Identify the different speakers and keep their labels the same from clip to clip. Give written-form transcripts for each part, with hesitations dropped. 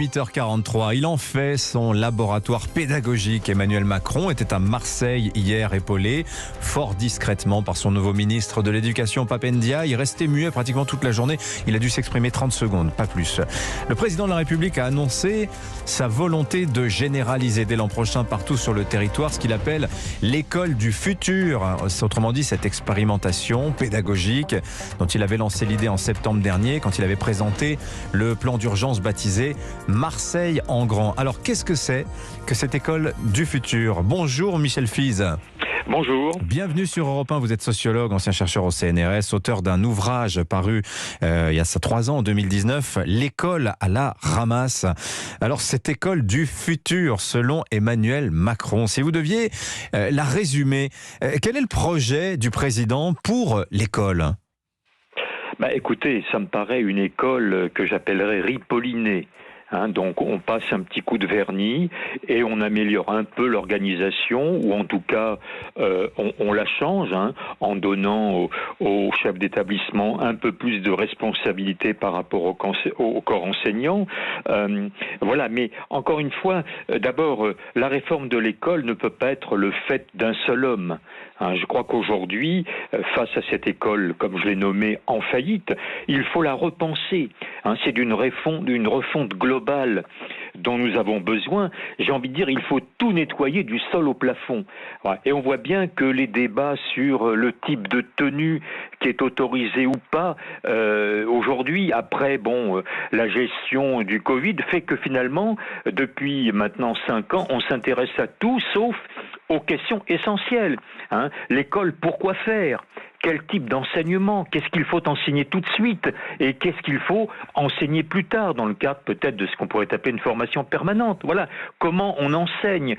Speaker 1: 8h43. Il en fait son laboratoire pédagogique. Emmanuel Macron était à Marseille hier, épaulé fort discrètement par son nouveau ministre de l'Éducation, Pape Ndiaye. Il restait muet pratiquement toute la journée. Il a dû s'exprimer 30 secondes, pas plus. Le président de la République a annoncé sa volonté de généraliser dès l'an prochain partout sur le territoire ce qu'il appelle l'école du futur. Autrement dit, cette expérimentation pédagogique dont il avait lancé l'idée en septembre dernier quand il avait présenté le plan d'urgence baptisé Marseille en grand. Alors qu'est-ce que c'est que cette école du futur? Bonjour Michel Fize.
Speaker 2: Bonjour.
Speaker 1: Bienvenue sur Europe 1. Vous êtes sociologue, ancien chercheur au CNRS, auteur d'un ouvrage paru il y a 3 ans, en 2019, L'école à la ramasse. Alors cette école du futur, selon Emmanuel Macron, si vous deviez la résumer, quel est le projet du président pour l'école ?
Speaker 2: Écoutez, ça me paraît une école que j'appellerais ripollinée. Donc on passe un petit coup de vernis et on améliore un peu l'organisation, ou en tout cas on la change, en donnant au chef d'établissement un peu plus de responsabilité par rapport au corps enseignant. Voilà, mais encore une fois, d'abord, la réforme de l'école ne peut pas être le fait d'un seul homme. Je crois qu'aujourd'hui, face à cette école, comme je l'ai nommée, en faillite, il faut la repenser. C'est d'une refonte globale dont nous avons besoin. J'ai envie de dire, il faut tout nettoyer du sol au plafond. Et on voit bien que les débats sur le type de tenue qui est autorisé ou pas, aujourd'hui, après la gestion du Covid, fait que finalement, depuis maintenant 5 ans, on s'intéresse à tout sauf aux questions essentielles. L'école, pourquoi faire ? Quel type d'enseignement ? Qu'est-ce qu'il faut enseigner tout de suite ? Et qu'est-ce qu'il faut enseigner plus tard, dans le cadre peut-être de ce qu'on pourrait appeler une formation permanente ? Voilà, comment on enseigne ?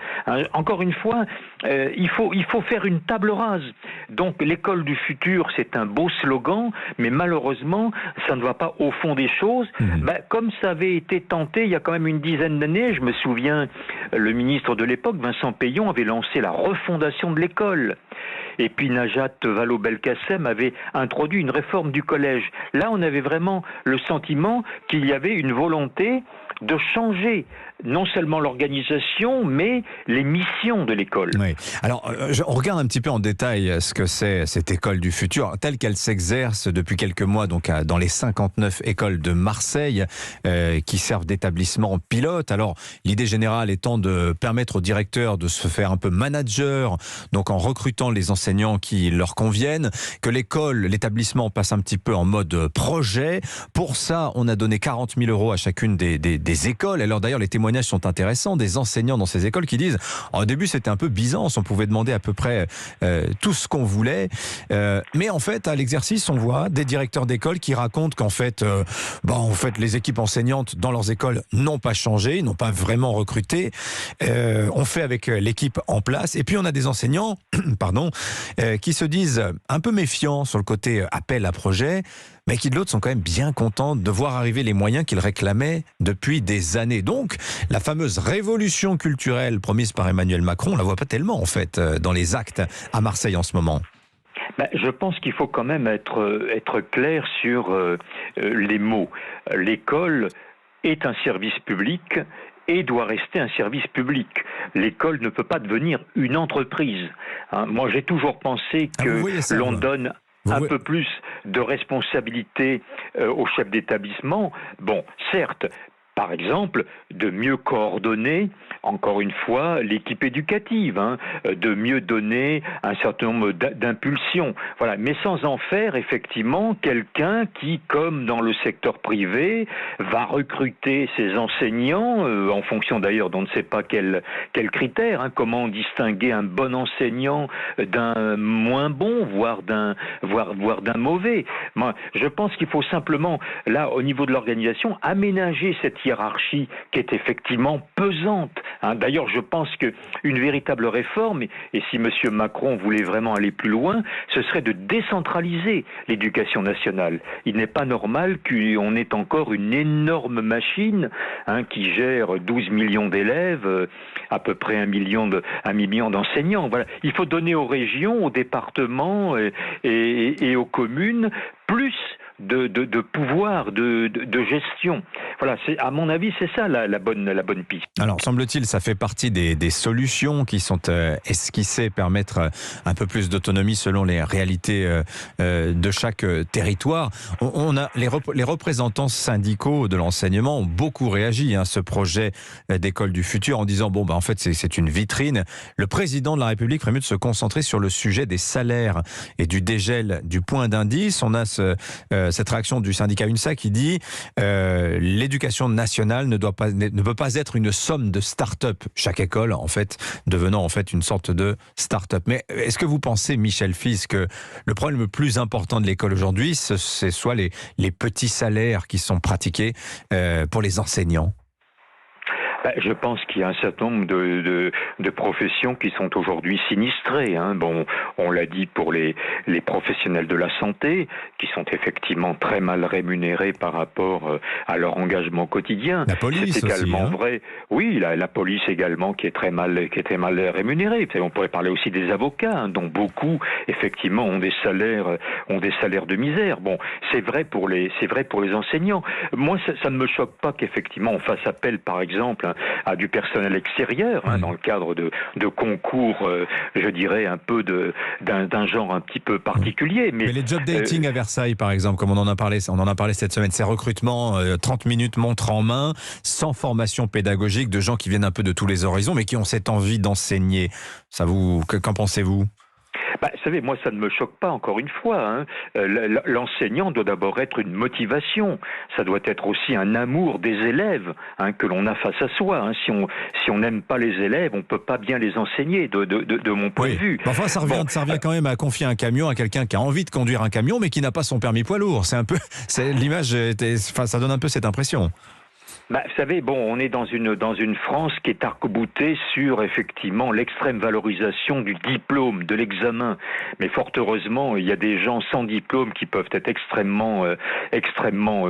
Speaker 2: Encore une fois, il faut faire une table rase. Donc l'école du futur, c'est un beau slogan, mais malheureusement, ça ne va pas au fond des choses. Comme ça avait été tenté il y a quand même une dizaine d'années, je me souviens, le ministre de l'époque, Vincent Peillon, avait lancé la refondation de l'école. Et puis Najat Vallaud-Belkacem avait introduit une réforme du collège. Là, on avait vraiment le sentiment qu'il y avait une volonté de changer non seulement l'organisation, mais les missions de l'école.
Speaker 1: Oui. Alors, on regarde un petit peu en détail ce que c'est cette école du futur, telle qu'elle s'exerce depuis quelques mois donc dans les 59 écoles de Marseille qui servent d'établissement pilote. Alors, l'idée générale étant de permettre aux directeurs de se faire un peu manager, donc en recrutant les enseignants qui leur conviennent, que l'établissement passe un petit peu en mode projet. Pour ça, on a donné 40 000 € à chacune des écoles. Alors d'ailleurs, les témoignages sont intéressants des enseignants dans ces écoles qui disent au début c'était un peu Byzance, on pouvait demander à peu près tout ce qu'on voulait, mais en fait à l'exercice on voit des directeurs d'école qui racontent qu'en fait les équipes enseignantes dans leurs écoles n'ont pas changé, ils n'ont pas vraiment recruté, on fait avec l'équipe en place, et puis on a des enseignants qui se disent un peu méfiants sur le côté appel à projet, mais qui de l'autre sont quand même bien contents de voir arriver les moyens qu'ils réclamaient depuis des années. Donc, la fameuse révolution culturelle promise par Emmanuel Macron, on la voit pas tellement en fait dans les actes à Marseille en ce moment.
Speaker 2: Je pense qu'il faut quand même être clair sur les mots. L'école est un service public et doit rester un service public. L'école ne peut pas devenir une entreprise. Moi, j'ai toujours pensé que l'on donne un peu plus de responsabilité au chef d'établissement. Certes, par exemple, de mieux coordonner, encore une fois, l'équipe éducative, de mieux donner un certain nombre d'impulsions. Voilà, mais sans en faire effectivement quelqu'un qui, comme dans le secteur privé, va recruter ses enseignants en fonction d'ailleurs d'on ne sait pas quels critères. Comment distinguer un bon enseignant d'un moins bon, voire d'un mauvais. Moi, je pense qu'il faut simplement, là, au niveau de l'organisation, aménager cette hiérarchie qui est effectivement pesante. D'ailleurs, je pense qu'une véritable réforme, et si M. Macron voulait vraiment aller plus loin, ce serait de décentraliser l'éducation nationale. Il n'est pas normal qu'on ait encore une énorme machine qui gère 12 millions d'élèves, à peu près 1 million d'enseignants. Voilà. Il faut donner aux régions, aux départements et aux communes plus de pouvoir, de gestion. Voilà, à mon avis, c'est ça la bonne piste.
Speaker 1: Alors, semble-t-il, ça fait partie des solutions qui sont esquissées, permettre un peu plus d'autonomie selon les réalités de chaque territoire. On a les représentants syndicaux de l'enseignement ont beaucoup réagi à ce projet d'école du futur en disant bon, en fait, c'est une vitrine. Le président de la République ferait mieux de se concentrer sur le sujet des salaires et du dégel du point d'indice. On a cette réaction du syndicat UNSA qui dit l'éducation nationale ne peut pas être une somme de start-up. Chaque école, en fait, devenant en fait une sorte de start-up. Mais est-ce que vous pensez, Michel Fize, que le problème le plus important de l'école aujourd'hui, c'est soit les petits salaires qui sont pratiqués pour les enseignants?
Speaker 2: Je pense qu'il y a un certain nombre de professions qui sont aujourd'hui sinistrées. Bon, on l'a dit pour les professionnels de la santé, qui sont effectivement très mal rémunérés par rapport à leur engagement quotidien.
Speaker 1: La police
Speaker 2: c'est également
Speaker 1: aussi,
Speaker 2: vrai. Oui, la police également qui est très mal rémunérée. On pourrait parler aussi des avocats, dont beaucoup effectivement ont des salaires de misère. Bon, c'est vrai pour les enseignants. Moi, ça ne me choque pas qu'effectivement on fasse appel, par exemple, à du personnel extérieur, dans le cadre de concours, je dirais, un peu d'un genre un petit peu particulier. Mais
Speaker 1: les job dating à Versailles, par exemple, comme on en a parlé cette semaine, ces recrutements 30 minutes montre en main, sans formation pédagogique, de gens qui viennent un peu de tous les horizons, mais qui ont cette envie d'enseigner. Qu'en pensez-vous ?
Speaker 2: Vous savez, moi, ça ne me choque pas, encore une fois. L'enseignant doit d'abord être une motivation. Ça doit être aussi un amour des élèves que l'on a face à soi. Si on n'aime pas les élèves, on ne peut pas bien les enseigner, de mon point de vue.
Speaker 1: Enfin, ça revient quand même à confier un camion à quelqu'un qui a envie de conduire un camion, mais qui n'a pas son permis poids lourd. L'image, ça donne un peu cette impression.
Speaker 2: Vous savez, on est dans une France qui est arc-boutée sur effectivement l'extrême valorisation du diplôme, de l'examen. Mais fort heureusement, il y a des gens sans diplôme qui peuvent être extrêmement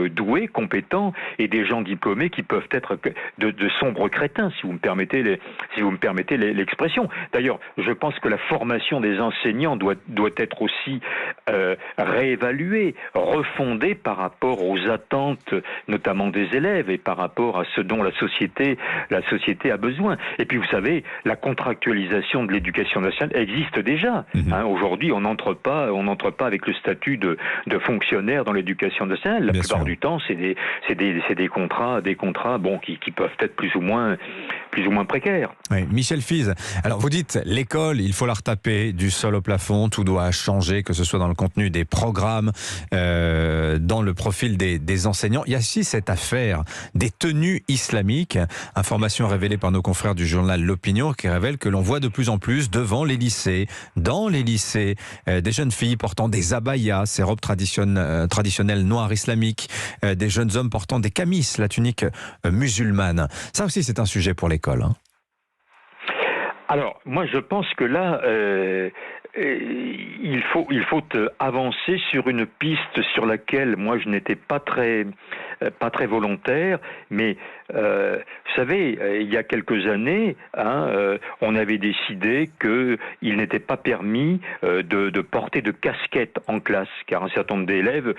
Speaker 2: doués, compétents, et des gens diplômés qui peuvent être de sombres crétins, si vous me permettez l'expression. D'ailleurs, je pense que la formation des enseignants doit être aussi réévaluée, refondée par rapport aux attentes, notamment des élèves, et par rapport à ce dont la société a besoin. Et puis vous savez, la contractualisation de l'éducation nationale existe déjà. Aujourd'hui, on n'entre pas avec le statut de fonctionnaire dans l'éducation nationale. La plupart du temps, c'est des contrats qui peuvent être plus ou moins précaires.
Speaker 1: Oui, Michel Fize. Alors vous dites l'école, il faut la retaper du sol au plafond, tout doit changer, que ce soit dans le contenu des programmes, dans le profil des enseignants. Il y a aussi cette affaire des tenues islamiques, information révélée par nos confrères du journal L'Opinion, qui révèle que l'on voit de plus en plus dans les lycées, des jeunes filles portant des abayas, ces robes traditionnelles noires islamiques, des jeunes hommes portant des camis, la tunique musulmane. Ça aussi, c'est un sujet pour l'école.
Speaker 2: Alors, moi, je pense que là, il faut avancer sur une piste sur laquelle moi je n'étais pas très volontaire, mais vous savez, il y a quelques années, on avait décidé qu'il n'était pas permis de porter de casquette en classe, car un certain nombre d'élèves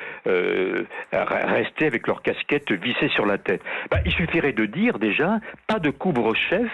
Speaker 2: restaient avec leur casquette vissée sur la tête. Il suffirait de dire déjà, pas de couvre-chef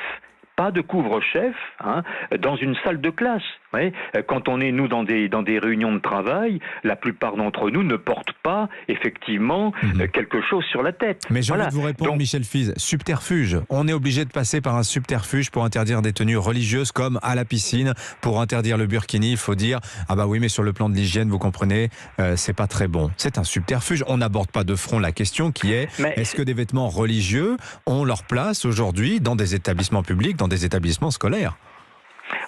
Speaker 2: dans une salle de classe. Ouais. Quand on est, nous, dans des réunions de travail, la plupart d'entre nous ne portent pas, effectivement, quelque chose sur la tête.
Speaker 1: Mais j'ai envie de vous répondre, Michel Fize, subterfuge. On est obligé de passer par un subterfuge pour interdire des tenues religieuses, comme à la piscine. Pour interdire le burkini, il faut dire « Ah bah oui, mais sur le plan de l'hygiène, vous comprenez, c'est pas très bon ». C'est un subterfuge. On n'aborde pas de front la question qui est est-ce que des vêtements religieux ont leur place aujourd'hui dans des établissements publics, dans des établissements scolaires ?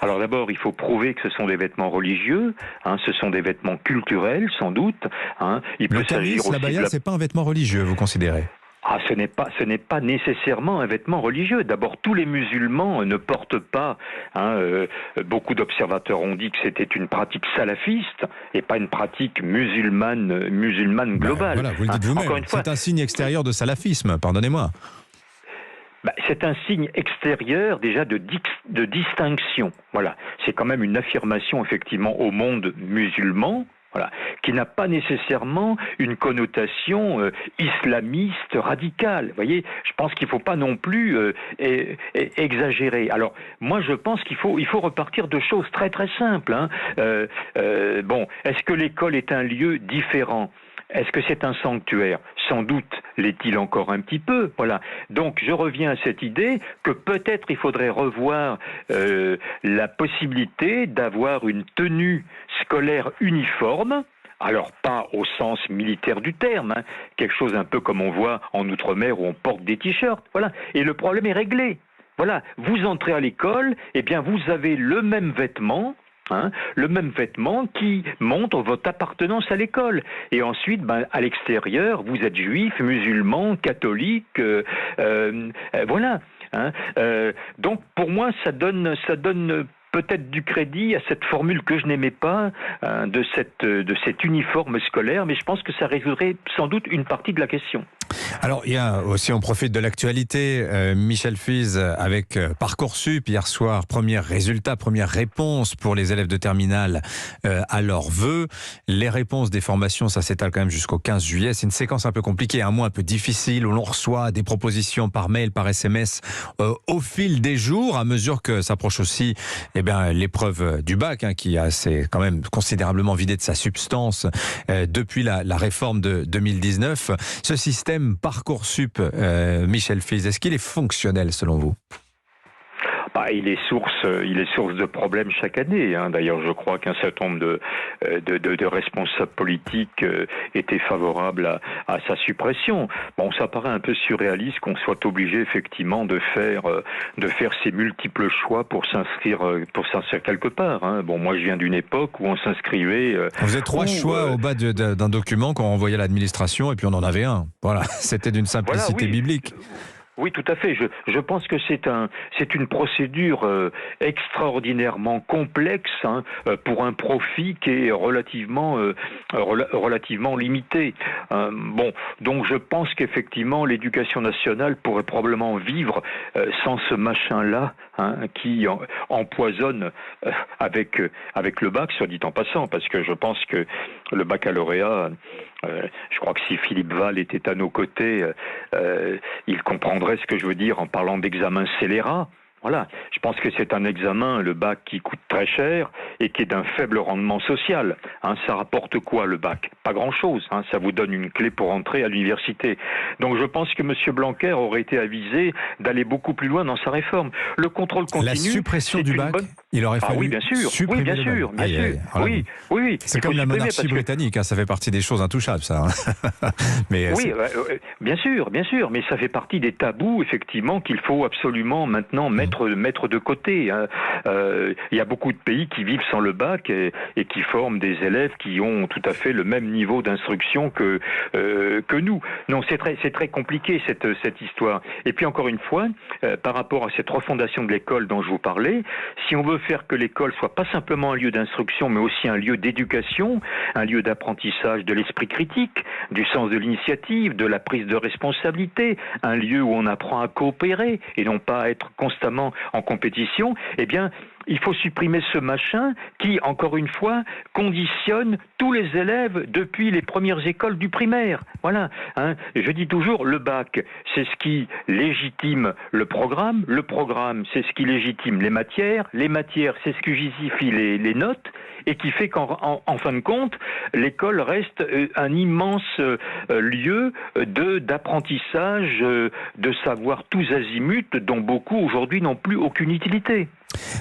Speaker 2: Alors d'abord, il faut prouver que ce sont des vêtements religieux, ce sont des vêtements culturels, sans doute.
Speaker 1: Le tamis, l'abaya, c'est pas un vêtement religieux, vous considérez ?
Speaker 2: Ce n'est pas nécessairement un vêtement religieux. D'abord, tous les musulmans ne portent pas. Beaucoup d'observateurs ont dit que c'était une pratique salafiste et pas une pratique musulmane globale.
Speaker 1: Voilà, vous le dites vous-même. C'est un signe extérieur de salafisme, pardonnez-moi.
Speaker 2: C'est un signe extérieur déjà de distinction. Voilà, c'est quand même une affirmation effectivement au monde musulman. Voilà, qui n'a pas nécessairement une connotation islamiste radicale. Vous voyez, je pense qu'il ne faut pas non plus exagérer. Alors, moi, je pense qu'il faut repartir de choses très très simples. Bon, est-ce que l'école est un lieu différent ? Est-ce que c'est un sanctuaire ? Sans doute l'est-il encore un petit peu. Voilà. Donc je reviens à cette idée que peut-être il faudrait revoir la possibilité d'avoir une tenue scolaire uniforme. Alors pas au sens militaire du terme, quelque chose un peu comme on voit en Outre-mer où on porte des t-shirts. Voilà. Et le problème est réglé. Voilà. Vous entrez à l'école, eh bien vous avez le même vêtement. Le même vêtement qui montre votre appartenance à l'école. Et ensuite, à l'extérieur, vous êtes juif, musulman, catholique, voilà. Donc, pour moi, ça donne peut-être du crédit à cette formule que je n'aimais pas de cet uniforme scolaire, mais je pense que ça résoudrait sans doute une partie de la question.
Speaker 1: Alors, il y a aussi, on profite de l'actualité, Michel Fize avec Parcoursup hier soir, premier résultat, première réponse pour les élèves de terminale à leurs vœux. Les réponses des formations, ça s'étale quand même jusqu'au 15 juillet. C'est une séquence un peu compliquée, un mois un peu difficile où l'on reçoit des propositions par mail, par SMS au fil des jours, à mesure que s'approche aussi l'épreuve du bac, qui s'est quand même considérablement vidé de sa substance depuis la réforme de 2019. Ce système Parcoursup, Michel Fize, est-ce qu'il est fonctionnel selon vous ?
Speaker 2: Il est source de problèmes chaque année. D'ailleurs, je crois qu'un certain nombre de responsables politiques étaient favorables à sa suppression. Bon, ça paraît un peu surréaliste qu'on soit obligé effectivement de faire ces multiples choix pour s'inscrire quelque part. Bon, moi, je viens d'une époque où on s'inscrivait.
Speaker 1: Vous avez 3 choix au bas d'un document qu'on envoyait à l'administration et puis on en avait un. Voilà, c'était d'une simplicité biblique.
Speaker 2: Oui, tout à fait. Je pense que c'est une procédure extraordinairement complexe pour un profit qui est relativement limité. Donc je pense qu'effectivement l'éducation nationale pourrait probablement vivre sans ce machin-là qui empoisonne avec le bac, soit dit en passant, parce que je pense que le baccalauréat, je crois que si Philippe Val était à nos côtés, il comprendrait ce que je veux dire en parlant d'examen scélérat. Voilà, je pense que c'est un examen, le bac, qui coûte très cher et qui est d'un faible rendement social. Ça rapporte quoi le bac ? Pas grand-chose. Ça vous donne une clé pour entrer à l'université. Donc je pense que M. Blanquer aurait été avisé d'aller beaucoup plus loin dans sa réforme. Le contrôle continu...
Speaker 1: La suppression du bac, il aurait fallu
Speaker 2: bien sûr.
Speaker 1: supprimer
Speaker 2: bien sûr. Oui.
Speaker 1: C'est comme la monarchie britannique, ça fait partie des choses intouchables, ça. Mais
Speaker 2: bien sûr, mais ça fait partie des tabous, effectivement, qu'il faut absolument maintenant mettre de côté. Il y a beaucoup de pays qui vivent sans le bac et qui forment des élèves qui ont tout à fait le même niveau d'instruction que nous. Non, c'est très compliqué cette histoire. Et puis encore une fois, par rapport à cette refondation de l'école dont je vous parlais, si on veut faire que l'école soit pas simplement un lieu d'instruction, mais aussi un lieu d'éducation, un lieu d'apprentissage de l'esprit critique, du sens de l'initiative, de la prise de responsabilité, un lieu où on apprend à coopérer et non pas à être constamment en compétition, eh bien, il faut supprimer ce machin qui, encore une fois, conditionne tous les élèves depuis les premières écoles du primaire. Voilà. Je dis toujours, le bac, c'est ce qui légitime le programme, c'est ce qui légitime les matières, c'est ce qui justifie les notes, et qui fait qu'en fin de compte, l'école reste un immense lieu d'apprentissage, de savoir tous azimuts, dont beaucoup aujourd'hui n'ont plus aucune utilité.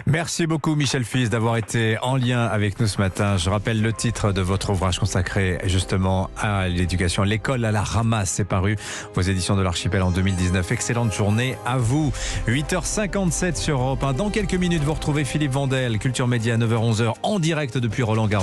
Speaker 1: Merci beaucoup Michel Fize d'avoir été en lien avec nous ce matin. Je rappelle le titre de votre ouvrage consacré justement à l'éducation. L'école à la ramasse, c'est paru aux éditions de l'Archipel en 2019. Excellente journée à vous. 8h57 sur Europe 1. Dans quelques minutes, vous retrouvez Philippe Vandel, Culture Média, 9h-11h en direct depuis Roland-Garros.